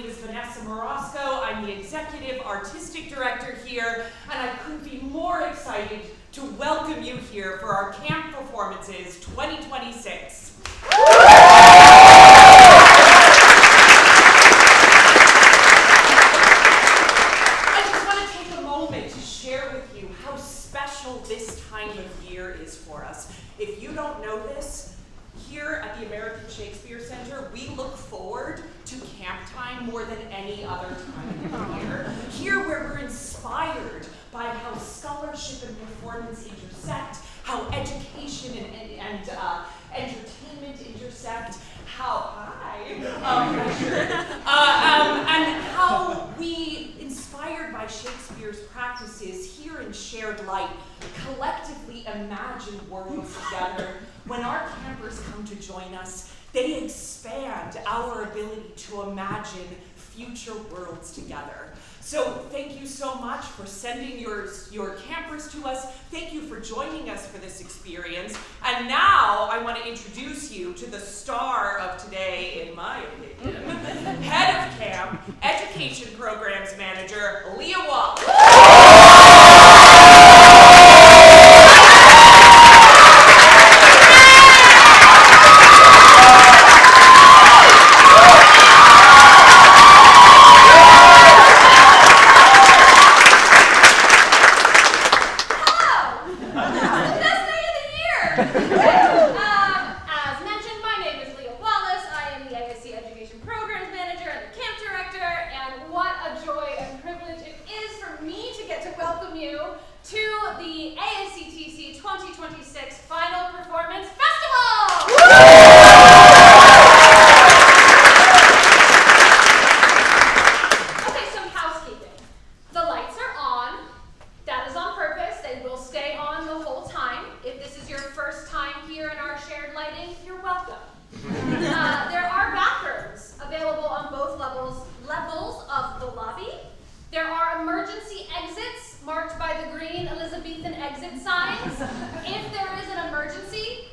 name is Vanessa Morosco. I'm the Executive Artistic Director here, and I couldn't be more excited to welcome you here for our Camp Performances 2026. I just want to take a moment to share with you how special this time of year is for us. If you don't know this, here at the American Shakespeare Center, we look forward to camp time more than any other time of the year. Here where we're inspired by how scholarship and performance intersect, how education and entertainment intersect, and how we, inspired by Shakespeare's practices here in Shared Light, collectively imagine worlds together. When our campers come to join us, they expand our ability to imagine future worlds together. So thank you so much for sending your campers to us. Thank you for joining us for this experience. And now I want to introduce you to the star of today, in my opinion, Head of Camp, Education Programs Manager, Wallace. As mentioned, my name is Wallace. I am the ASC Education Programs Manager and the Camp Director, and what a joy and privilege it is for me to get to welcome you to the ASCTC 2026 Final Performance Festival! Okay, some housekeeping. The lights are on. That is on purpose. They will stay on the whole time. If this is your first time here in our shared lighting, you're welcome. There are bathrooms available on both levels of the lobby. There are emergency exits marked by the green Elizabethan exit signs. If there is an emergency,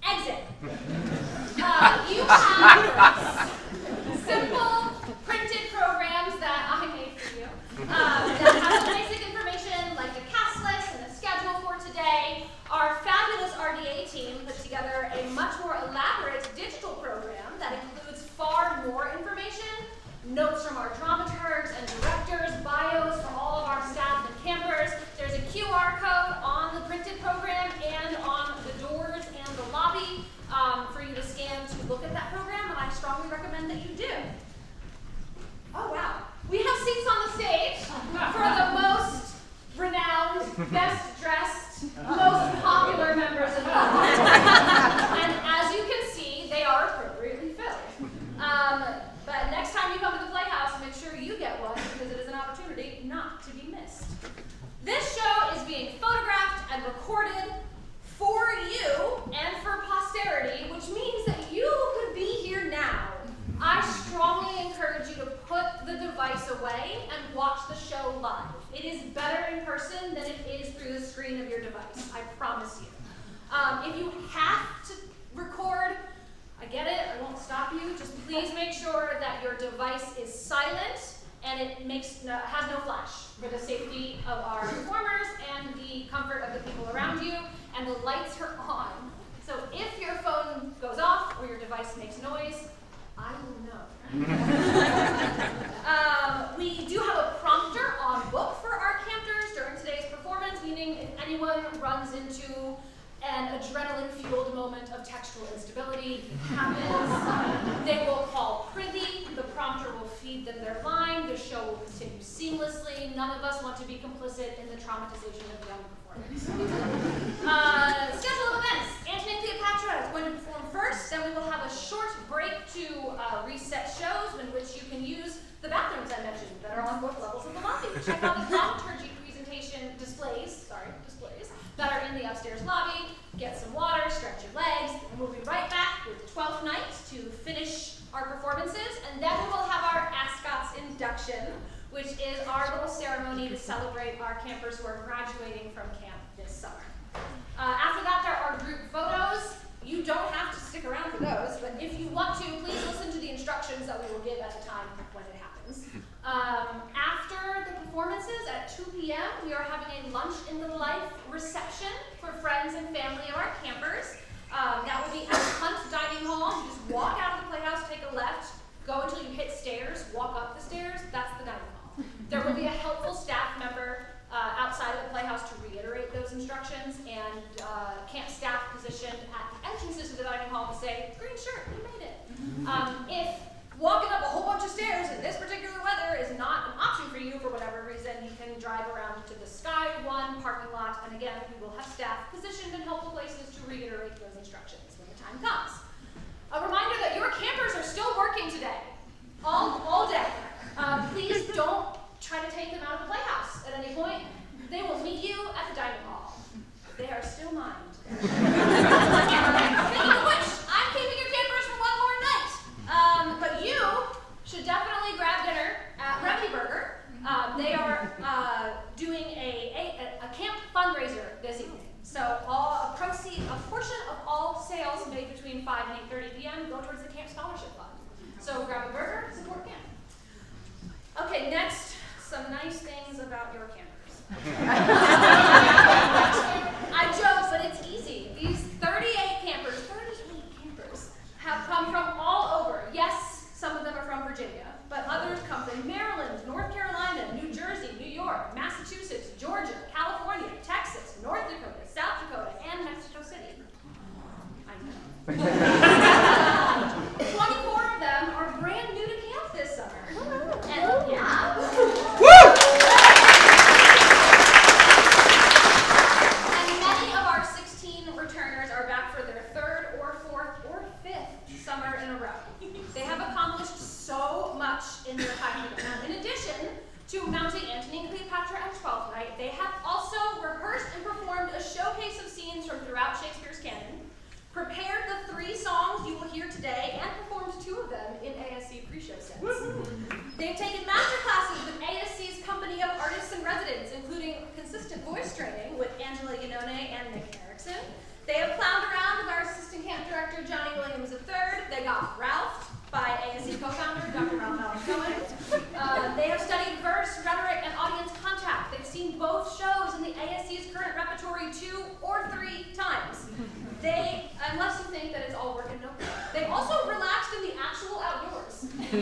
exit. You have simple printed programs that I made for you that have the basic information like the cast list and the schedule for today. Our fabulous RDA team put together a much more elaborate digital program that includes far more information, notes from our dramaturgs and directors, bios from all of our staff and campers. There's a QR code on the printed program and on the doors and the lobby for you to scan to look at that program, and I strongly recommend that you do. Oh wow. We have seats on the stage for the most renowned, best dressed, most popular members of the audience. And as you can see, they are appropriately filled. But next time you come to the Playhouse, make sure you get one because it is an opportunity not to be missed. This show is being photographed and recorded for you and for posterity, which means that you could be here now. I strongly encourage you to put the device away and watch the show live. It is better in person than it is through the screen of your device, I promise you. If you have to record, I get it, I won't stop you. Just please make sure that your device is silent and it has no flash for the safety of our performers and the comfort of the people around you. And the lights are on. So if your phone goes off or your device makes noise, I will know. We do have a prompter on book for our campers during today's performance, meaning if anyone runs into an adrenaline-fueled moment of textual instability happens, they will call privy, the prompter will feed them their line, the show will continue seamlessly. None of us want to be complicit in the traumatization of young performers. Schedule of events. Antony Cleopatra is going to perform first, then we will have a short break to reset shows in which you can use the bathrooms I mentioned that are on both levels of the lobby. Check out the dramaturgy presentation displays that are in the upstairs lobby. Get some water, stretch your legs, and we'll be right back with 12th Night to finish our performances, and then we will have our Ascot's induction, which is our little ceremony to celebrate our campers who are graduating from camp this summer. After that, there are group photos. You don't have to stick around for those, but if you want to, please listen to the instructions that we will give at the time when it happens. reception for friends and family of our campers. That will be at the Hunt Dining Hall. You just walk out of the playhouse, take a left, go until you hit stairs, walk up the stairs. That's the dining hall. There will be a helpful staff member outside of the playhouse to reiterate those instructions, and camp staff positioned at the entrances to the dining hall to say, "Green shirt, you made it." If walking up a whole bunch of stairs in this particular weather is not an option for you for whatever reason, you can drive around to the Sky One parking lot, and again, we will have staff positioned in helpful places to reiterate those instructions when the time comes. A reminder that your campers are still working today, all day. Please don't try to take them out of the playhouse at any point. They will meet you at the dining hall. They are still mine today. Speaking of which, I'm keeping your campers for one more night. But you should definitely grab dinner at Remedy Burger. They are doing a camp fundraiser this evening. So a portion of all sales made between 5 and 8:30 p.m. go towards the Camp Scholarship Fund. So grab a burger, support camp. Okay, next, some nice things about your campers. I joke, but it's easy. These 38 campers have come from all over. Yes, some of them are from Virginia, but others come from Maryland, North Carolina, New Jersey, New York, Massachusetts, Georgia, California, Texas, North Dakota, South Dakota, and Mexico City. I know. 24 of them are brand new to camp this summer. And yeah. And many of our 16 returners are back for their 3rd or 4th or 5th summer in a row. They have accomplished so much in their time here. Now, in addition to mounting Antony and Cleopatra at 12th night, they have also rehearsed and performed a showcase of scenes from throughout Shakespeare's canon, prepared the 3 songs you will hear today, and performed 2 of them in ASC pre-show sets. They've taken master classes with ASC's company of artists and residents, including consistent voice training with Angela Iannone and Nick Erickson. They have clowned around with our assistant camp director, Johnny Williams III. They got Ralph by ASC co-founder, Dr. Ralph Allen Cohen. They have studied verse, rhetoric, and audience contact. They've seen both shows in the ASC's current repertory 2 or 3 times. They, unless you think that it's all work and no play, they also relaxed in the actual outdoors. We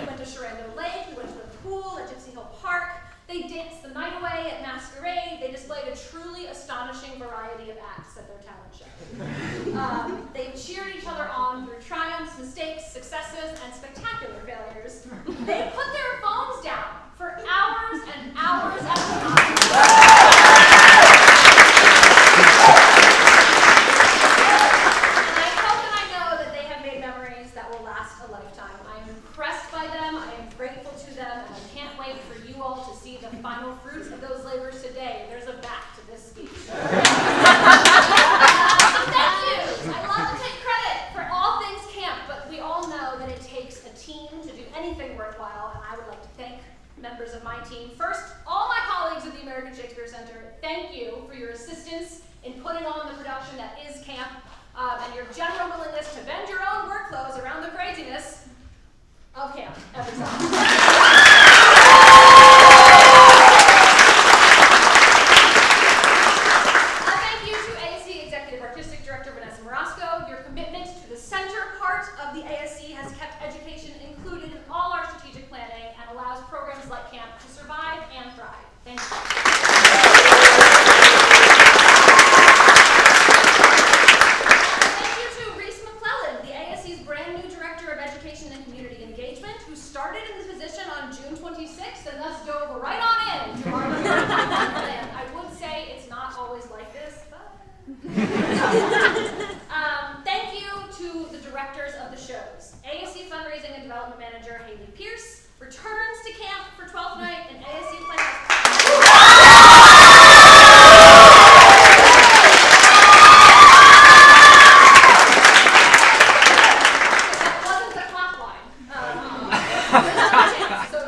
went to Sharando Lake, we went to the pool at Gypsy Hill Park. They danced the night away at Masquerade. They displayed a truly astonishing variety of acts at their talent show. They cheered each other on through triumphs, mistakes, successes, and spectacular failures. They put their phones down for hours and hours at a time. And I hope and I know that they have made memories that will last a lifetime. I am impressed by them, I am grateful to them, and I can't wait for you all to see the final fruits of those labors today. There's a back to this speech. Thank you. I love to take credit for all things camp, but we all know that it takes a team to do anything worthwhile, and I would like to thank members of my team. First, all my colleagues at the American Shakespeare Center, thank you for your assistance in putting on the production that is camp, and your general willingness to bend your own workflows around the craziness of camp every summer. Thank you to ASC Executive Artistic Director Vanessa Morosco. Your commitment to the center part of the ASC has kept education included in all our strategic planning and allows programs like camp to survive and thrive. Thank you. Thank you to Reese McClellan, the ASC's brand new Director of Education and Community Engagement, who started in this position on June 26th and thus dove right on in to our plan. I would say it's not always like this, but... Thank you to the directors of the shows. ASC Fundraising and Development Manager Haley Pierce returns to camp for 12th night and ASC Playhouse. That wasn't the clap line. So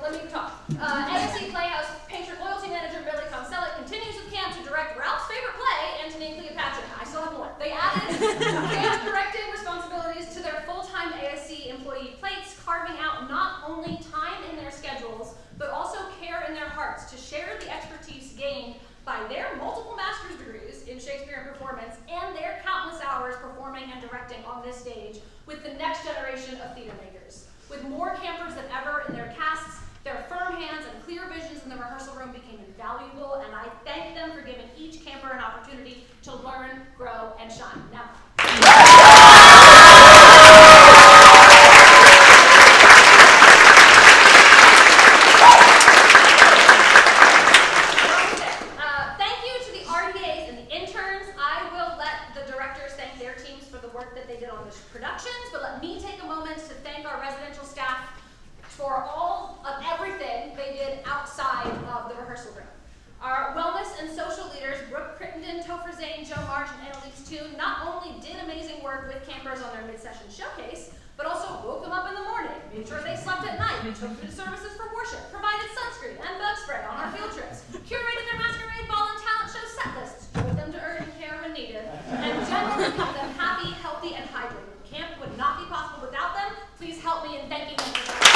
let me talk. ASC Playhouse Patron Loyalty Manager Mili Koncelik continues with camp to direct Ralph's favorite play, Antony and Cleopatra. I still have more. They added camp directing responsibilities to their full-time ASC employee plates, carving out not only time campers than ever in their casts. Their firm hands and clear visions in the rehearsal room became invaluable, and I thank them for giving each camper an opportunity to learn, grow, and shine. Now, thank you to the RDAs and the interns. I will let the directors thank their teams for the work that they did on the productions, but let me take a moment to thank our residential staff for all of everything they did outside of the rehearsal room. Our wellness and social leaders, Brooke Crittenden, Topher Zane, Joe March, and Annalise Toon, not only did amazing work with campers on their mid-session showcase, but also woke them up in the morning, made sure they slept at night, took them to services for worship, provided sunscreen and bug spray on our field trips, curated their masquerade ball and talent show set lists, drove them to urgent care when needed, and generally kept them happy, healthy, and hydrated. Camp would not be possible without them. Please help me in thanking them for their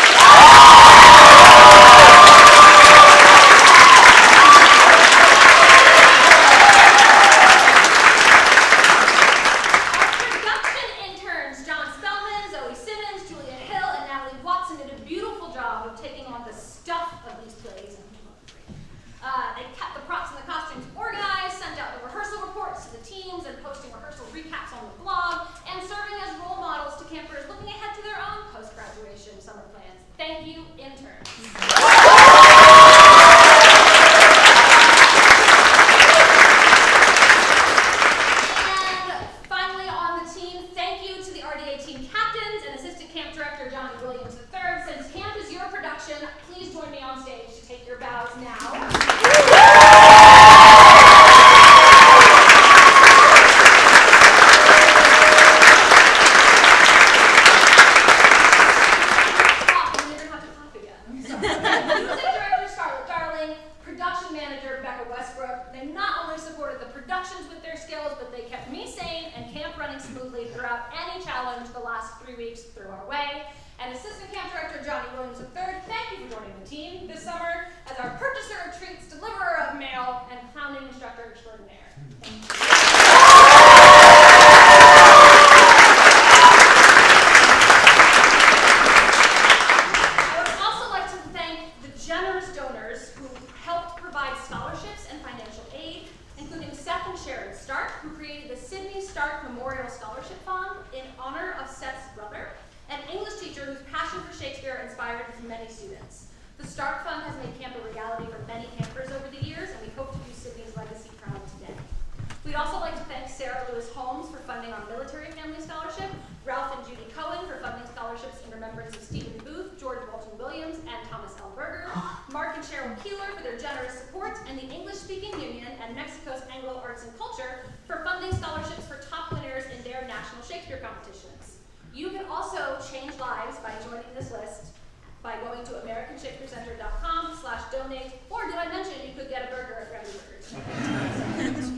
donate, or did I mention you could get a burger at Gravy Burgers?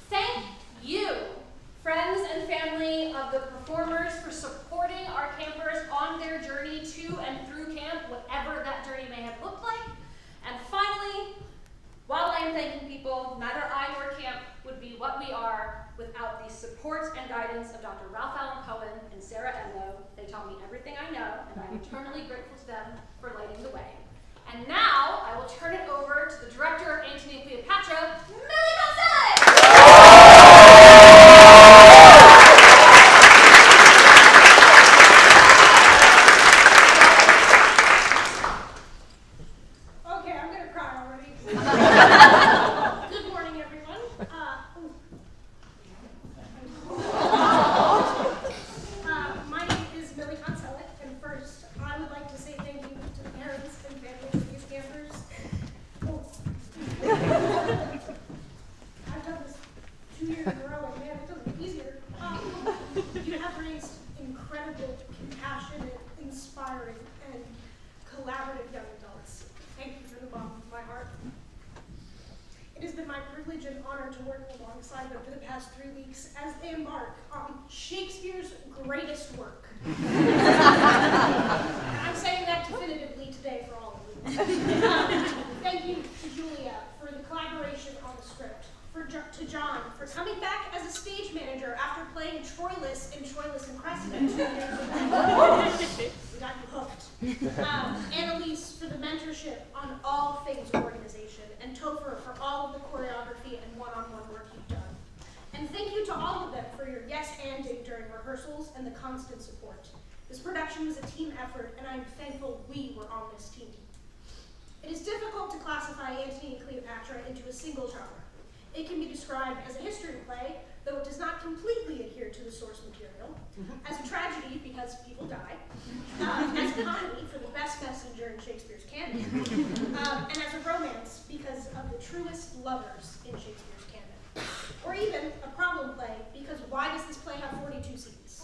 Thank you, friends and family of the performers, for supporting our campers on their journey to and through camp, whatever that journey may have looked like. And finally, while I am thanking people, neither I nor camp would be what we are without the support and guidance of Dr. Ralph Allen Cohen and Sarah Enlow. They taught me everything I know, and I'm eternally grateful to them for lighting the way. And now, I will turn it over to the director of Antony Cleopatra, Mili Koncelik! leadership on all things organization, and Topher for all of the choreography and one-on-one work you've done. And thank you to all of them for your yes-anding during rehearsals and the constant support. This production was a team effort, and I'm thankful we were on this team. It is difficult to classify Antony and Cleopatra into a single genre. It can be described as a history play, though it does not completely adhere to the source material, as a tragedy because people die, as a comedy for the best messenger in Shakespeare's canon, and as a romance because of the truest lovers in Shakespeare's canon. Or even a problem play because why does this play have 42 scenes?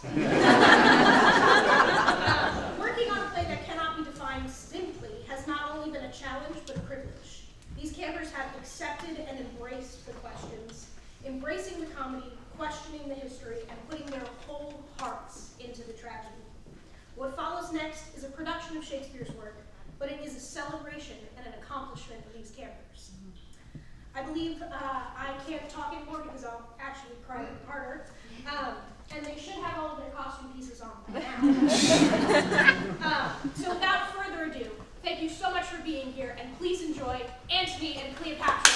Working on a play that cannot be defined simply has not only been a challenge but a privilege. These campers have accepted and embraced the questions, embracing the comedy, questioning the history, and putting their whole hearts into the tragedy. What follows next is a production of Shakespeare's work, but it is a celebration and an accomplishment of these campers. I believe I can't talk anymore because I'll actually cry harder. And they should have all of their costume pieces on by now. So without further ado, thank you so much for being here, and please enjoy Antony and Cleopatra.